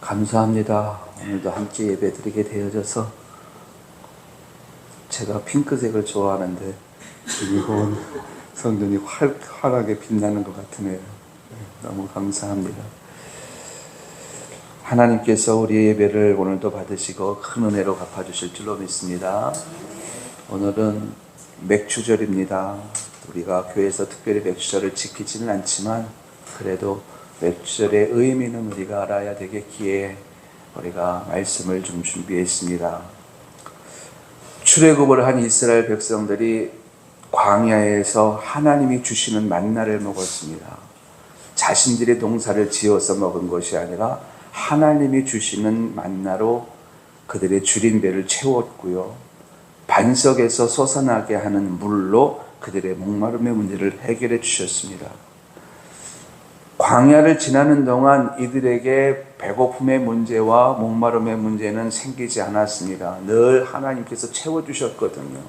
감사합니다. 오늘도 함께 예배 드리게 되어져서 제가 핑크색을 좋아하는데 이번 성전이 활하게 빛나는 것 같으네요. 너무 감사합니다. 하나님께서 우리의 예배를 오늘도 받으시고 큰 은혜로 갚아주실 줄로 믿습니다. 오늘은 맥주절입니다. 우리가 교회에서 특별히 맥주절을 지키지는 않지만 그래도 맥주절의 의미는 우리가 알아야 되겠기에 우리가 말씀을 좀 준비했습니다. 출애굽을 한 이스라엘 백성들이 광야에서 하나님이 주시는 만나를 먹었습니다. 자신들의 농사를 지어서 먹은 것이 아니라 하나님이 주시는 만나로 그들의 줄인 배를 채웠고요. 반석에서 솟아나게 하는 물로 그들의 목마름의 문제를 해결해 주셨습니다. 광야를 지나는 동안 이들에게 배고픔의 문제와 목마름의 문제는 생기지 않았습니다. 늘 하나님께서 채워주셨거든요.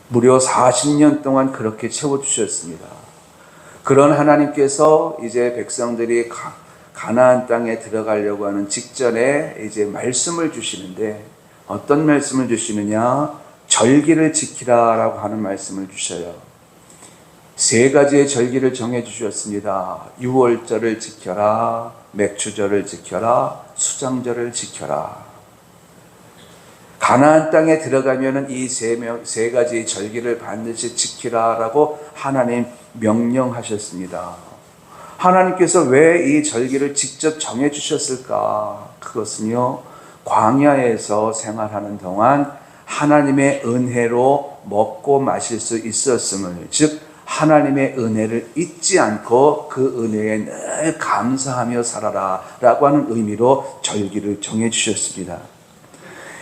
무려 40년 동안 그렇게 채워주셨습니다. 그런 하나님께서 이제 백성들이 가나안 땅에 들어가려고 하는 직전에 이제 말씀을 주시는데 어떤 말씀을 주시느냐? 절기를 지키라라고 하는 말씀을 주셔요. 세 가지의 절기를 정해 주셨습니다. 유월절을 지켜라, 맥주절을 지켜라, 수장절을 지켜라. 가나안 땅에 들어가면은 이 세 가지의 절기를 반드시 지키라라고 하나님 명령하셨습니다. 하나님께서 왜 이 절기를 직접 정해 주셨을까? 그것은요, 광야에서 생활하는 동안 하나님의 은혜로 먹고 마실 수 있었음을, 즉 하나님의 은혜를 잊지 않고 그 은혜에 늘 감사하며 살아라 라고 하는 의미로 절기를 정해 주셨습니다.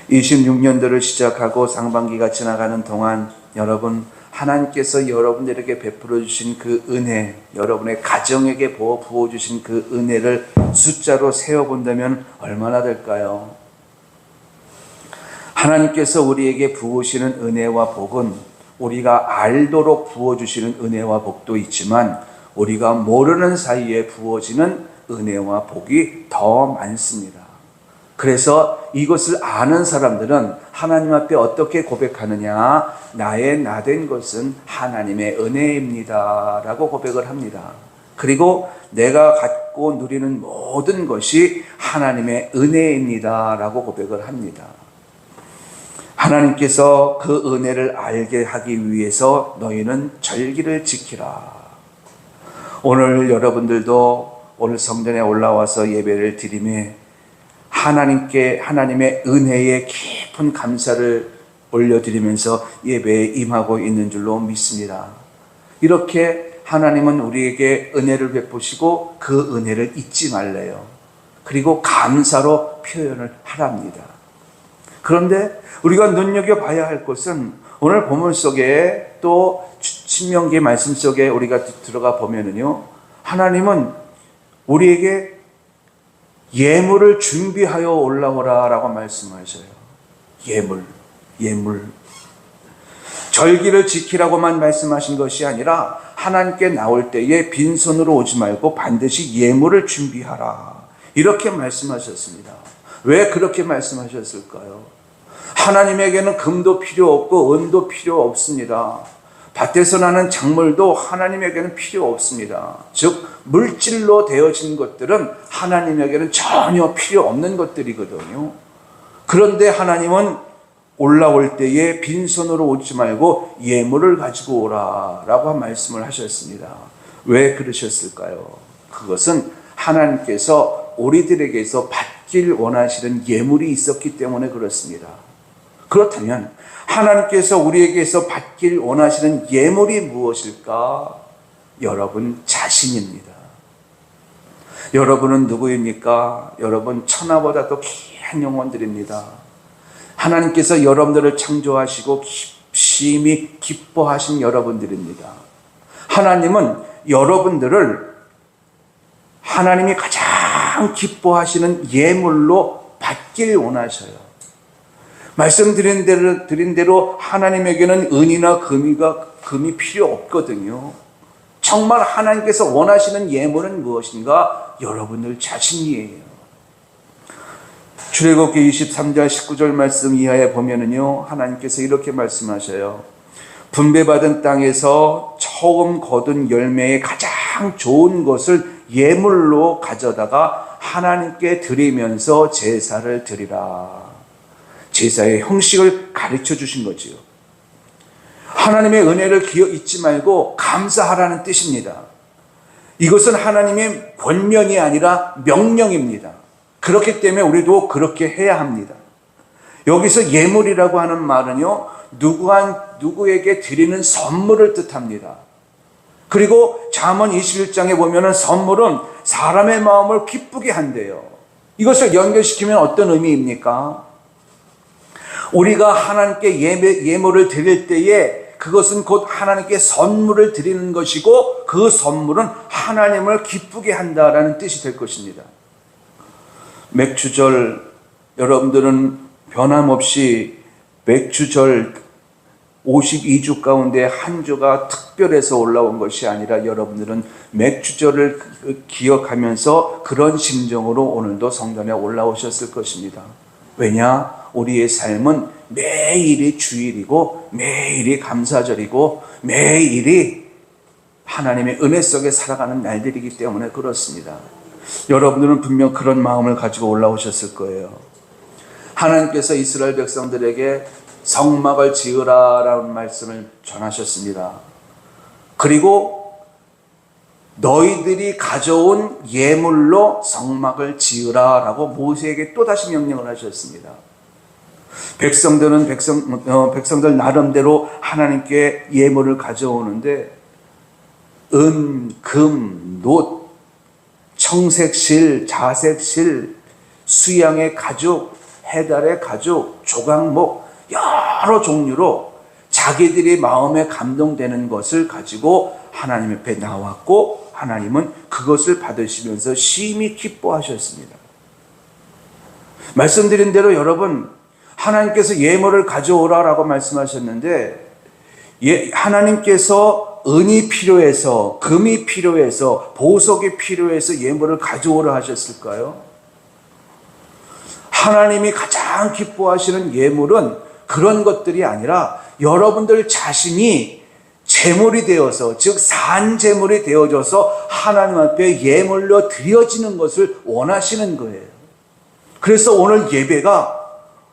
26년도를 시작하고 상반기가 지나가는 동안 여러분, 하나님께서 여러분들에게 베풀어 주신 그 은혜, 여러분의 가정에게 부어 주신 그 은혜를 숫자로 세어본다면 얼마나 될까요? 하나님께서 우리에게 부으시는 은혜와 복은 우리가 알도록 부어주시는 은혜와 복도 있지만 우리가 모르는 사이에 부어지는 은혜와 복이 더 많습니다. 그래서 이것을 아는 사람들은 하나님 앞에 어떻게 고백하느냐? 나의 나된 것은 하나님의 은혜입니다 라고 고백을 합니다. 그리고 내가 갖고 누리는 모든 것이 하나님의 은혜입니다 라고 고백을 합니다. 하나님께서 그 은혜를 알게 하기 위해서 너희는 절기를 지키라. 오늘 여러분들도 오늘 성전에 올라와서 예배를 드리며 하나님의 은혜에 깊은 감사를 올려드리면서 예배에 임하고 있는 줄로 믿습니다. 이렇게 하나님은 우리에게 은혜를 베푸시고 그 은혜를 잊지 말래요. 그리고 감사로 표현을 하랍니다. 그런데 우리가 눈여겨봐야 할 것은 오늘 본문 속에 또 신명기 말씀 속에 우리가 들어가 보면은요, 하나님은 우리에게 예물을 준비하여 올라오라 라고 말씀하셔요. 예물. 절기를 지키라고만 말씀하신 것이 아니라 하나님께 나올 때에 빈손으로 오지 말고 반드시 예물을 준비하라. 이렇게 말씀하셨습니다. 왜 그렇게 말씀하셨을까요? 하나님에게는 금도 필요 없고 은도 필요 없습니다. 밭에서 나는 작물도 하나님에게는 필요 없습니다. 즉 물질로 되어진 것들은 하나님에게는 전혀 필요 없는 것들이거든요. 그런데 하나님은 올라올 때에 빈손으로 오지 말고 예물을 가지고 오라 라고 말씀을 하셨습니다. 왜 그러셨을까요? 그것은 하나님께서 우리들에게서 받길 원하시는 예물이 있었기 때문에 그렇습니다. 그렇다면 하나님께서 우리에게서 받길 원하시는 예물이 무엇일까? 여러분 자신입니다. 여러분은 누구입니까? 여러분 천하보다 더 귀한 영혼들입니다. 하나님께서 여러분들을 창조하시고 심히 기뻐하신 여러분들입니다. 하나님은 여러분들을 하나님이 가장 기뻐하시는 예물로 받길 원하셔요. 말씀드린 대로 하나님에게는 은이나 금이 필요 없거든요. 정말 하나님께서 원하시는 예물은 무엇인가? 여러분들 자신이에요. 출애굽기 23장 19절 말씀 이하에 보면은요, 하나님께서 이렇게 말씀하셔요. 분배받은 땅에서 처음 거둔 열매의 가장 좋은 것을 예물로 가져다가 하나님께 드리면서 제사를 드리라. 제사의 형식을 가르쳐 주신 거지요. 하나님의 은혜를 기억 잊지 말고 감사하라는 뜻입니다. 이것은 하나님의 권면이 아니라 명령입니다. 그렇기 때문에 우리도 그렇게 해야 합니다. 여기서 예물이라고 하는 말은요, 누구에게 드리는 선물을 뜻합니다. 그리고 잠언 21장에 보면은 선물은 사람의 마음을 기쁘게 한대요. 이것을 연결시키면 어떤 의미입니까? 우리가 하나님께 예물을 드릴 때에 그것은 곧 하나님께 선물을 드리는 것이고, 그 선물은 하나님을 기쁘게 한다라는 뜻이 될 것입니다. 맥주절, 여러분들은 변함없이 맥주절 52주 가운데 한 주가 특별해서 올라온 것이 아니라 여러분들은 맥주절을 기억하면서 그런 심정으로 오늘도 성전에 올라오셨을 것입니다. 왜냐? 우리의 삶은 매일이 주일이고 매일이 감사절이고 매일이 하나님의 은혜 속에 살아가는 날들이기 때문에 그렇습니다. 여러분들은 분명 그런 마음을 가지고 올라오셨을 거예요. 하나님께서 이스라엘 백성들에게 성막을 지으라라는 말씀을 전하셨습니다. 그리고 너희들이 가져온 예물로 성막을 지으라라고 모세에게 또다시 명령을 하셨습니다. 백성들 나름대로 하나님께 예물을 가져오는데 은, 금, 놋, 청색실, 자색실, 수양의 가죽, 해달의 가죽, 조각목, 여러 종류로 자기들이 마음에 감동되는 것을 가지고 하나님 앞에 나왔고, 하나님은 그것을 받으시면서 심히 기뻐하셨습니다. 말씀드린 대로 여러분, 하나님께서 예물을 가져오라라고 말씀하셨는데, 하나님께서 은이 필요해서, 금이 필요해서, 보석이 필요해서 예물을 가져오라 하셨을까요? 하나님이 가장 기뻐하시는 예물은 그런 것들이 아니라 여러분들 자신이 제물이 되어서, 즉 산제물이 되어져서 하나님 앞에 예물로 드려지는 것을 원하시는 거예요. 그래서 오늘 예배가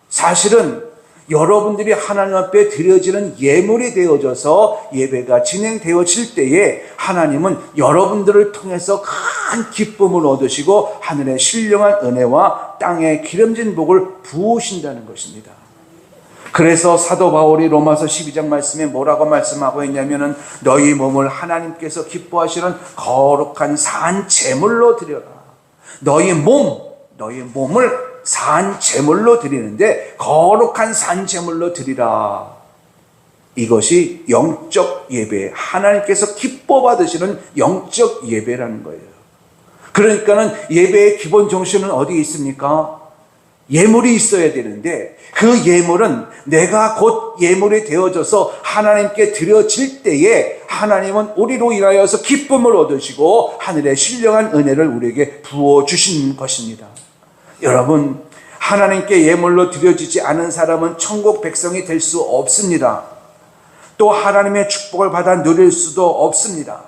사실은 여러분들이 하나님 앞에 드려지는 예물이 되어져서 예배가 진행되어질 때에 하나님은 여러분들을 통해서 큰 기쁨을 얻으시고 하늘의 신령한 은혜와 땅의 기름진 복을 부으신다는 것입니다. 그래서 사도 바울이 로마서 12장 말씀에 뭐라고 말씀하고 있냐면은 너희 몸을 하나님께서 기뻐하시는 거룩한 산 제물로 드려라. 너희 몸을 산 제물로 드리는데 거룩한 산 제물로 드리라. 이것이 영적 예배, 하나님께서 기뻐 받으시는 영적 예배라는 거예요. 그러니까는 예배의 기본 정신은 어디에 있습니까? 예물이 있어야 되는데 그 예물은 내가 곧 예물이 되어져서 하나님께 드려질 때에 하나님은 우리로 인하여서 기쁨을 얻으시고 하늘의 신령한 은혜를 우리에게 부어주신 것입니다. 여러분, 하나님께 예물로 드려지지 않은 사람은 천국 백성이 될 수 없습니다. 또 하나님의 축복을 받아 누릴 수도 없습니다.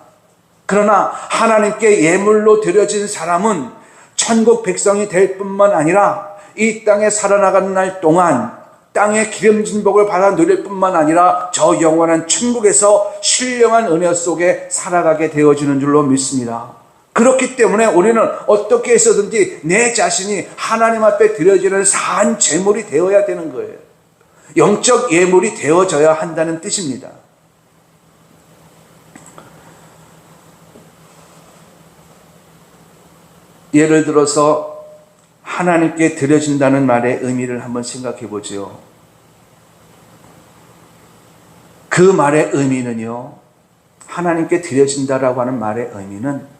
그러나 하나님께 예물로 드려진 사람은 천국 백성이 될 뿐만 아니라 이 땅에 살아나가는 날 동안 땅의 기름진 복을 받아 누릴 뿐만 아니라 저 영원한 천국에서 신령한 은혜 속에 살아가게 되어지는 줄로 믿습니다. 그렇기 때문에 우리는 어떻게 해서든지 내 자신이 하나님 앞에 드려지는 산 제물이 되어야 되는 거예요. 영적 예물이 되어져야 한다는 뜻입니다. 예를 들어서 하나님께 드려진다는 말의 의미를 한번 생각해 보죠. 그 말의 의미는요, 하나님께 드려진다라고 하는 말의 의미는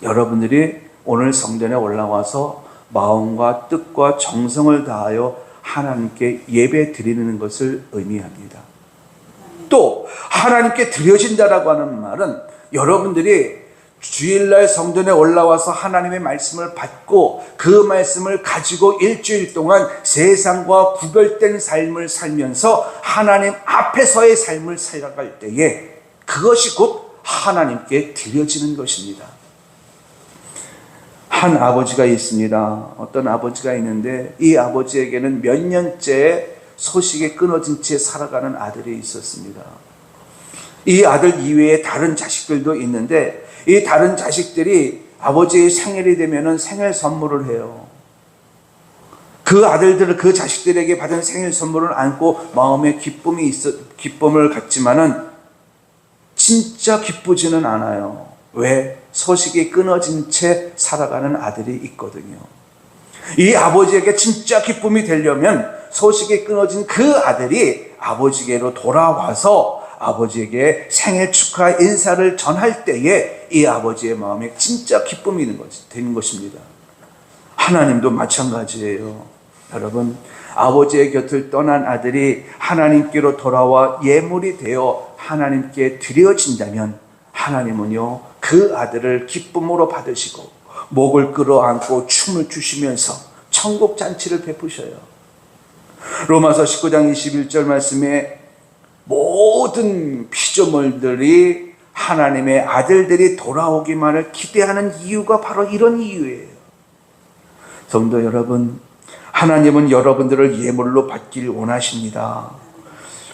여러분들이 오늘 성전에 올라와서 마음과 뜻과 정성을 다하여 하나님께 예배 드리는 것을 의미합니다. 또 하나님께 드려진다라고 하는 말은 여러분들이 주일날 성전에 올라와서 하나님의 말씀을 받고 그 말씀을 가지고 일주일 동안 세상과 구별된 삶을 살면서 하나님 앞에서의 삶을 살아갈 때에 그것이 곧 하나님께 드려지는 것입니다. 한 아버지가 있습니다. 어떤 아버지가 있는데 이 아버지에게는 몇 년째 소식이 끊어진 채 살아가는 아들이 있었습니다. 이 아들 이외에 다른 자식들도 있는데 이 다른 자식들이 아버지의 생일이 되면 생일 선물을 해요. 그 아들들, 그 자식들에게 받은 생일 선물을 안고 마음에 기쁨을 갖지만은 진짜 기쁘지는 않아요. 왜? 소식이 끊어진 채 살아가는 아들이 있거든요. 이 아버지에게 진짜 기쁨이 되려면 소식이 끊어진 그 아들이 아버지께로 돌아와서 아버지에게 생일 축하 인사를 전할 때에 이 아버지의 마음에 진짜 기쁨이 되는 것입니다. 하나님도 마찬가지예요. 여러분, 아버지의 곁을 떠난 아들이 하나님께로 돌아와 예물이 되어 하나님께 드려진다면 하나님은요, 그 아들을 기쁨으로 받으시고 목을 끌어안고 춤을 추시면서 천국 잔치를 베푸셔요. 로마서 19장 21절 말씀에 모든 피조물들이 하나님의 아들들이 돌아오기만을 기대하는 이유가 바로 이런 이유예요. 성도 여러분, 하나님은 여러분들을 예물로 받길 원하십니다.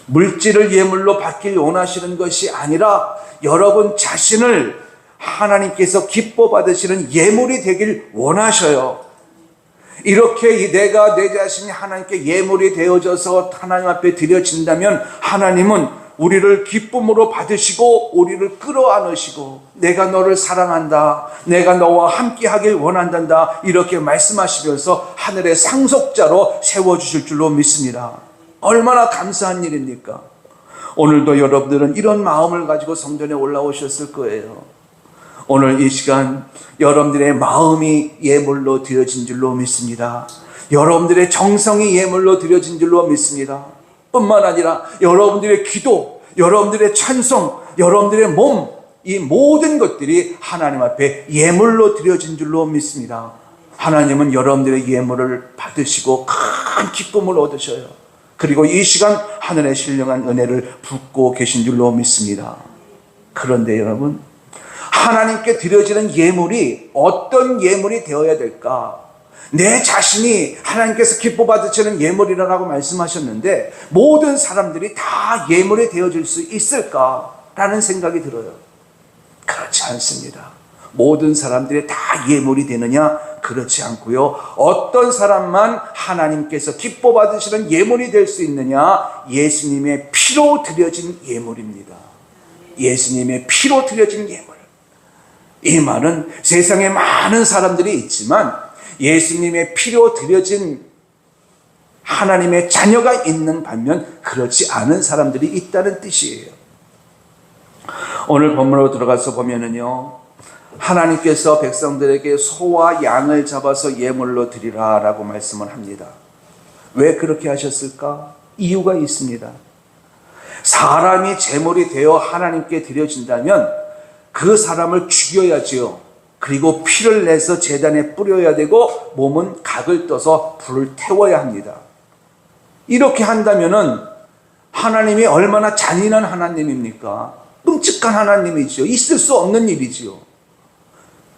물질을 예물로 받길 원하시는 것이 아니라 여러분 자신을 하나님께서 기뻐 받으시는 예물이 되길 원하셔요. 이렇게 내가 내 자신이 하나님께 예물이 되어져서 하나님 앞에 드려진다면 하나님은 우리를 기쁨으로 받으시고 우리를 끌어안으시고 내가 너를 사랑한다, 내가 너와 함께 하길 원한단다, 이렇게 말씀하시면서 하늘의 상속자로 세워주실 줄로 믿습니다. 얼마나 감사한 일입니까? 오늘도 여러분들은 이런 마음을 가지고 성전에 올라오셨을 거예요. 오늘 이 시간 여러분들의 마음이 예물로 드려진 줄로 믿습니다. 여러분들의 정성이 예물로 드려진 줄로 믿습니다. 뿐만 아니라 여러분들의 기도, 여러분들의 찬송, 여러분들의 몸, 이 모든 것들이 하나님 앞에 예물로 드려진 줄로 믿습니다. 하나님은 여러분들의 예물을 받으시고 큰 기쁨을 얻으셔요. 그리고 이 시간 하늘의 신령한 은혜를 붓고 계신 줄로 믿습니다. 그런데 여러분, 하나님께 드려지는 예물이 어떤 예물이 되어야 될까? 내 자신이 하나님께서 기뻐 받으시는 예물이라고 말씀하셨는데 모든 사람들이 다 예물이 되어질 수 있을까라는 생각이 들어요. 그렇지 않습니다. 모든 사람들이 다 예물이 되느냐? 그렇지 않고요. 어떤 사람만 하나님께서 기뻐 받으시는 예물이 될 수 있느냐? 예수님의 피로 드려진 예물입니다. 예수님의 피로 드려진 예물. 이 말은 세상에 많은 사람들이 있지만 예수님의 피로 드려진 하나님의 자녀가 있는 반면 그렇지 않은 사람들이 있다는 뜻이에요. 오늘 본문으로 들어가서 보면은요, 하나님께서 백성들에게 소와 양을 잡아서 예물로 드리라 라고 말씀을 합니다. 왜 그렇게 하셨을까? 이유가 있습니다. 사람이 제물이 되어 하나님께 드려진다면 그 사람을 죽여야지요. 그리고 피를 내서 제단에 뿌려야 되고 몸은 각을 떠서 불을 태워야 합니다. 이렇게 한다면은 하나님이 얼마나 잔인한 하나님입니까? 끔찍한 하나님이죠. 있을 수 없는 일이지요.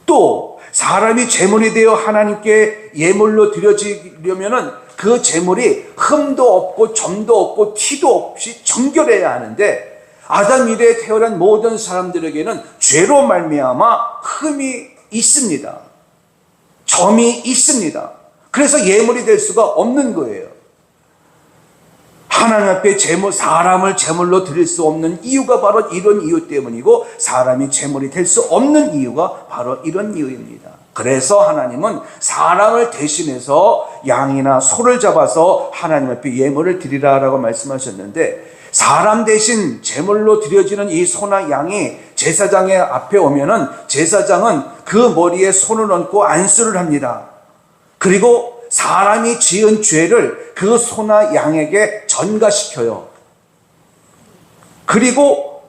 또 사람이 제물이 되어 하나님께 예물로 드려지려면은 그 제물이 흠도 없고 점도 없고 티도 없이 정결해야 하는데 아담 이래에 태어난 모든 사람들에게는 죄로 말미암아 흠이 있습니다. 점이 있습니다. 그래서 예물이 될 수가 없는 거예요. 하나님 앞에 사람을 제물로 드릴 수 없는 이유가 바로 이런 이유 때문이고 사람이 제물이 될 수 없는 이유가 바로 이런 이유입니다. 그래서 하나님은 사람을 대신해서 양이나 소를 잡아서 하나님 앞에 예물을 드리라라고 말씀하셨는데 사람 대신 제물로 드려지는 이 소나 양이 제사장의 앞에 오면은 제사장은 그 머리에 손을 얹고 안수를 합니다. 그리고 사람이 지은 죄를 그 소나 양에게 전가시켜요. 그리고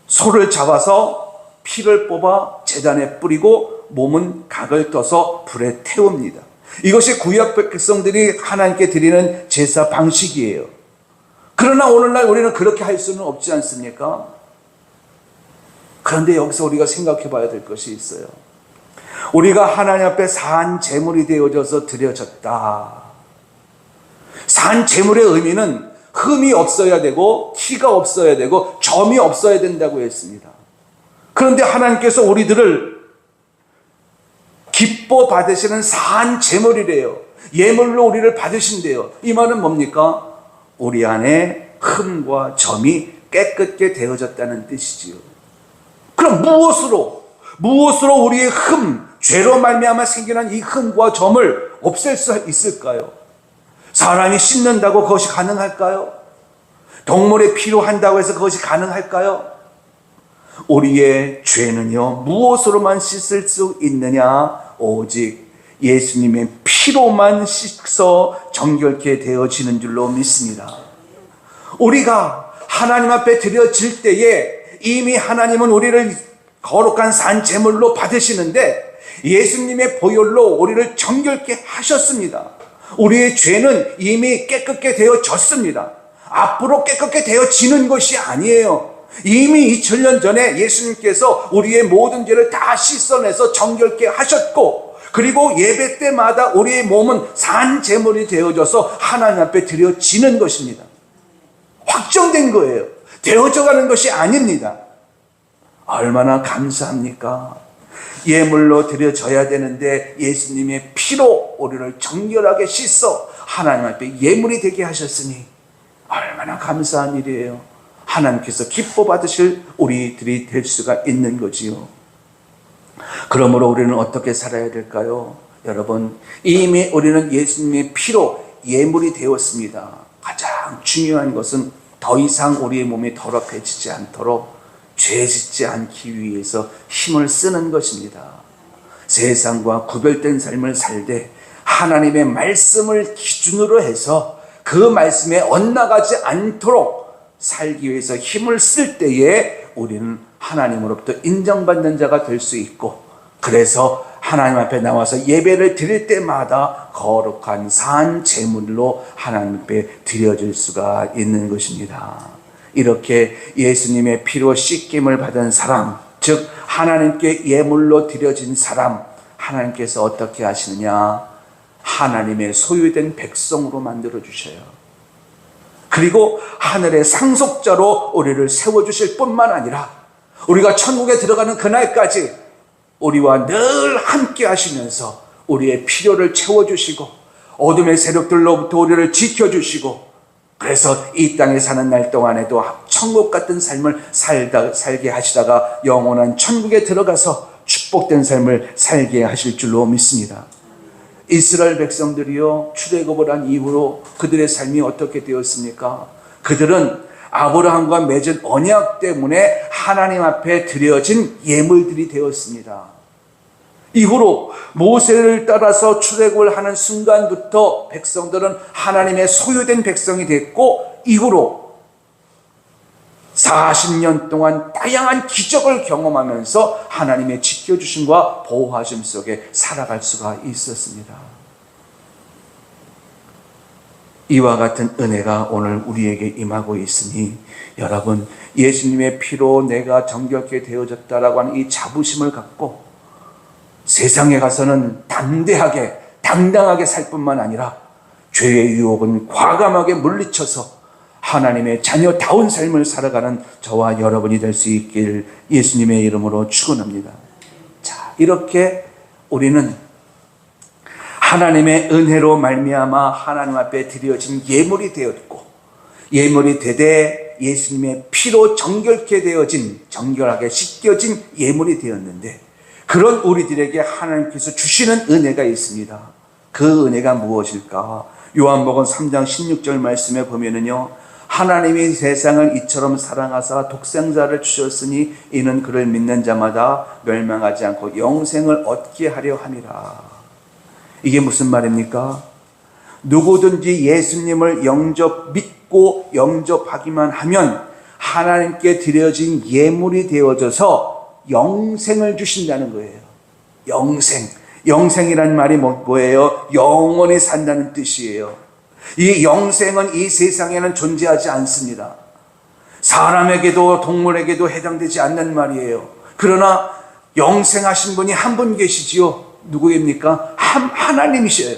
소를 잡아서 피를 뽑아 제단에 뿌리고 몸은 각을 떠서 불에 태웁니다. 이것이 구약 백성들이 하나님께 드리는 제사 방식이에요. 그러나 오늘날 우리는 그렇게 할 수는 없지 않습니까? 그런데 여기서 우리가 생각해 봐야 될 것이 있어요. 우리가 하나님 앞에 산 제물이 되어져서 드려졌다. 산 제물의 의미는 흠이 없어야 되고 티가 없어야 되고 점이 없어야 된다고 했습니다. 그런데 하나님께서 우리들을 기뻐 받으시는 산 제물이래요. 예물로 우리를 받으신대요. 이 말은 뭡니까? 우리 안에 흠과 점이 깨끗게 되어졌다는 뜻이지요. 그럼 무엇으로 우리의 흠, 죄로 말미암아 생겨난 이 흠과 점을 없앨 수 있을까요? 사람이 씻는다고 그것이 가능할까요? 동물의 피로 한다고 해서 그것이 가능할까요? 우리의 죄는요, 무엇으로만 씻을 수 있느냐? 오직 예수님의 피로만 씻어 정결케 되어지는 줄로 믿습니다. 우리가 하나님 앞에 드려질 때에 이미 하나님은 우리를 거룩한 산 제물로 받으시는데 예수님의 보혈로 우리를 정결케 하셨습니다. 우리의 죄는 이미 깨끗게 되어졌습니다. 앞으로 깨끗게 되어지는 것이 아니에요. 이미 2000년 전에 예수님께서 우리의 모든 죄를 다 씻어내서 정결케 하셨고, 그리고 예배 때마다 우리의 몸은 산 제물이 되어져서 하나님 앞에 드려지는 것입니다. 확정된 거예요. 되어져 가는 것이 아닙니다. 얼마나 감사합니까? 예물로 드려져야 되는데 예수님의 피로 우리를 정결하게 씻어 하나님 앞에 예물이 되게 하셨으니 얼마나 감사한 일이에요. 하나님께서 기뻐 받으실 우리들이 될 수가 있는 거지요. 그러므로 우리는 어떻게 살아야 될까요? 여러분, 이미 우리는 예수님의 피로 예물이 되었습니다. 가장 중요한 것은 더 이상 우리의 몸이 더럽혀지지 않도록 죄 짓지 않기 위해서 힘을 쓰는 것입니다. 세상과 구별된 삶을 살되 하나님의 말씀을 기준으로 해서 그 말씀에 엇나가지 않도록 살기 위해서 힘을 쓸 때에 우리는 하나님으로부터 인정받는 자가 될 수 있고, 그래서 하나님 앞에 나와서 예배를 드릴 때마다 거룩한 산 제물로 하나님 앞에 드려질 수가 있는 것입니다. 이렇게 예수님의 피로 씻김을 받은 사람, 즉 하나님께 예물로 드려진 사람, 하나님께서 어떻게 하시느냐? 하나님의 소유된 백성으로 만들어 주셔요. 그리고 하늘의 상속자로 우리를 세워주실 뿐만 아니라 우리가 천국에 들어가는 그날까지 우리와 늘 함께 하시면서 우리의 필요를 채워주시고 어둠의 세력들로부터 우리를 지켜주시고, 그래서 이 땅에 사는 날 동안에도 천국 같은 삶을 살게 하시다가 영원한 천국에 들어가서 축복된 삶을 살게 하실 줄로 믿습니다. 이스라엘 백성들이요, 출애굽을 한 이후로 그들의 삶이 어떻게 되었습니까? 그들은 아브라함과 맺은 언약 때문에 하나님 앞에 드려진 예물들이 되었습니다. 이후로 모세를 따라서 출애굽을 하는 순간부터 백성들은 하나님의 소유된 백성이 됐고, 이후로 40년 동안 다양한 기적을 경험하면서 하나님의 지켜주심과 보호하심 속에 살아갈 수가 있었습니다. 이와 같은 은혜가 오늘 우리에게 임하고 있으니 여러분, 예수님의 피로 내가 정결케 되어졌다라고 하는 이 자부심을 갖고 세상에 가서는 담대하게 당당하게 살 뿐만 아니라 죄의 유혹은 과감하게 물리쳐서 하나님의 자녀다운 삶을 살아가는 저와 여러분이 될 수 있길 예수님의 이름으로 축원합니다. 자, 이렇게 우리는 하나님의 은혜로 말미암아 하나님 앞에 드려진 예물이 되었고, 예물이 되되 예수님의 피로 정결케 되어진, 정결하게 씻겨진 예물이 되었는데, 그런 우리들에게 하나님께서 주시는 은혜가 있습니다. 그 은혜가 무엇일까? 요한복음 3장 16절 말씀에 보면은요, 하나님이 세상을 이처럼 사랑하사 독생자를 주셨으니 이는 그를 믿는 자마다 멸망하지 않고 영생을 얻게 하려 함이라. 이게 무슨 말입니까? 누구든지 예수님을 믿고 영접하기만 하면 하나님께 드려진 예물이 되어져서 영생을 주신다는 거예요. 영생. 영생이란 말이 뭐예요? 영원히 산다는 뜻이에요. 이 영생은 이 세상에는 존재하지 않습니다. 사람에게도 동물에게도 해당되지 않는 말이에요. 그러나 영생하신 분이 한 분 계시지요. 누구입니까? 하나님이셔요.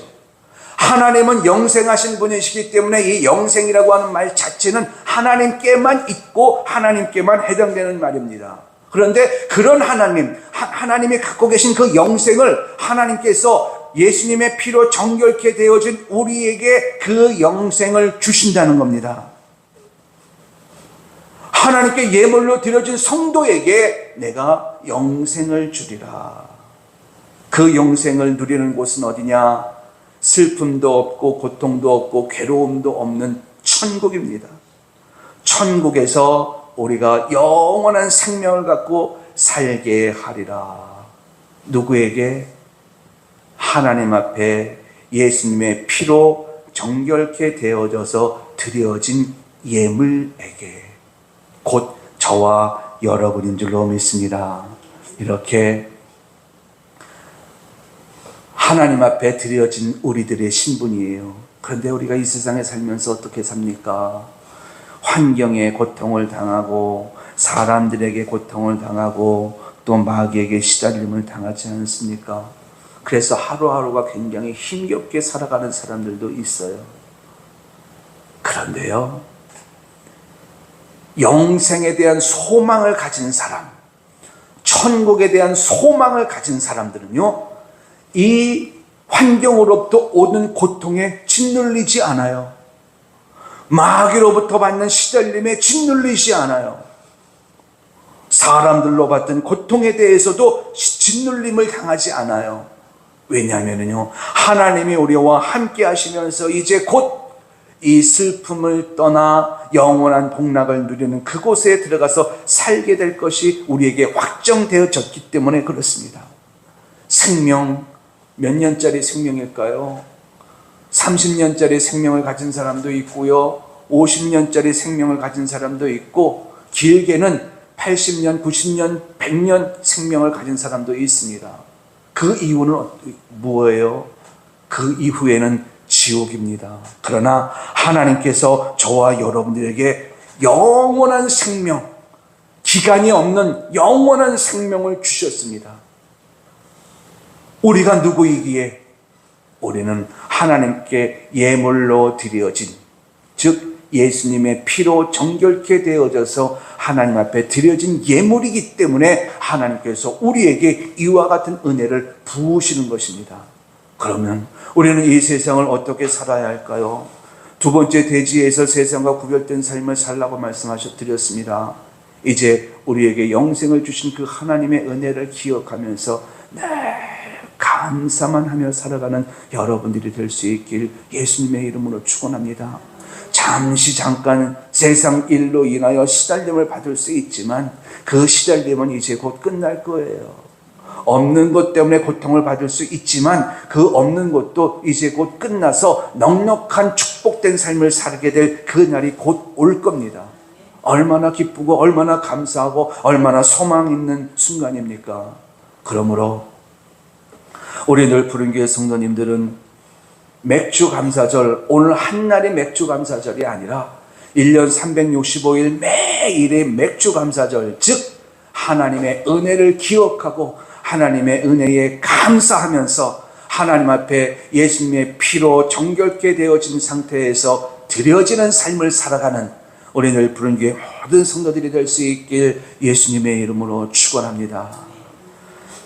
하나님은 영생하신 분이시기 때문에 이 영생이라고 하는 말 자체는 하나님께만 있고 하나님께만 해당되는 말입니다. 그런데 그런 하나님이 갖고 계신 그 영생을 하나님께서 예수님의 피로 정결케 되어진 우리에게 그 영생을 주신다는 겁니다. 하나님께 예물로 드려진 성도에게 내가 영생을 주리라. 그 영생을 누리는 곳은 어디냐? 슬픔도 없고 고통도 없고 괴로움도 없는 천국입니다. 천국에서 우리가 영원한 생명을 갖고 살게 하리라. 누구에게? 하나님 앞에 예수님의 피로 정결케 되어져서 드려진 예물에게, 곧 저와 여러분인 줄로 믿습니다. 이렇게 하나님 앞에 드려진 우리들의 신분이에요. 그런데 우리가 이 세상에 살면서 어떻게 삽니까? 환경에 고통을 당하고 사람들에게 고통을 당하고 또 마귀에게 시달림을 당하지 않습니까? 그래서 하루하루가 굉장히 힘겹게 살아가는 사람들도 있어요. 그런데요, 영생에 대한 소망을 가진 사람, 천국에 대한 소망을 가진 사람들은요, 이 환경으로부터 오는 고통에 짓눌리지 않아요. 마귀로부터 받는 시달림에 짓눌리지 않아요. 사람들로 받던 고통에 대해서도 짓눌림을 당하지 않아요. 왜냐하면요, 하나님이 우리와 함께 하시면서 이제 곧 이 슬픔을 떠나 영원한 복락을 누리는 그곳에 들어가서 살게 될 것이 우리에게 확정되어졌기 때문에 그렇습니다. 생명, 몇 년짜리 생명일까요? 30년짜리 생명을 가진 사람도 있고요, 50년짜리 생명을 가진 사람도 있고, 길게는 80년, 90년, 100년 생명을 가진 사람도 있습니다. 그 이유는 뭐예요? 그 이후에는 지옥입니다. 그러나 하나님께서 저와 여러분들에게 영원한 생명, 기간이 없는 영원한 생명을 주셨습니다. 우리가 누구이기에? 우리는 하나님께 예물로 드려진, 즉 예수님의 피로 정결케 되어져서 하나님 앞에 드려진 예물이기 때문에 하나님께서 우리에게 이와 같은 은혜를 부으시는 것입니다. 그러면 우리는 이 세상을 어떻게 살아야 할까요? 두 번째 대지에서 세상과 구별된 삶을 살라고 말씀하셨습니다. 이제 우리에게 영생을 주신 그 하나님의 은혜를 기억하면서 늘 감사만 하며 살아가는 여러분들이 될 수 있길 예수님의 이름으로 축원합니다. 잠깐 세상 일로 인하여 시달림을 받을 수 있지만 그 시달림은 이제 곧 끝날 거예요. 없는 것 때문에 고통을 받을 수 있지만 그 없는 것도 이제 곧 끝나서 넉넉한 축복된 삶을 살게 될 그 날이 곧 올 겁니다. 얼마나 기쁘고 얼마나 감사하고 얼마나 소망 있는 순간입니까? 그러므로 우리 늘 푸른교회 성도님들은 맥주 감사절, 오늘 한날이 맥주 감사절이 아니라 1년 365일 매일의 맥주 감사절, 즉 하나님의 은혜를 기억하고 하나님의 은혜에 감사하면서 하나님 앞에 예수님의 피로 정결케 되어진 상태에서 드려지는 삶을 살아가는 우리 늘 푸른교회 모든 성도들이 될 수 있길 예수님의 이름으로 축원합니다.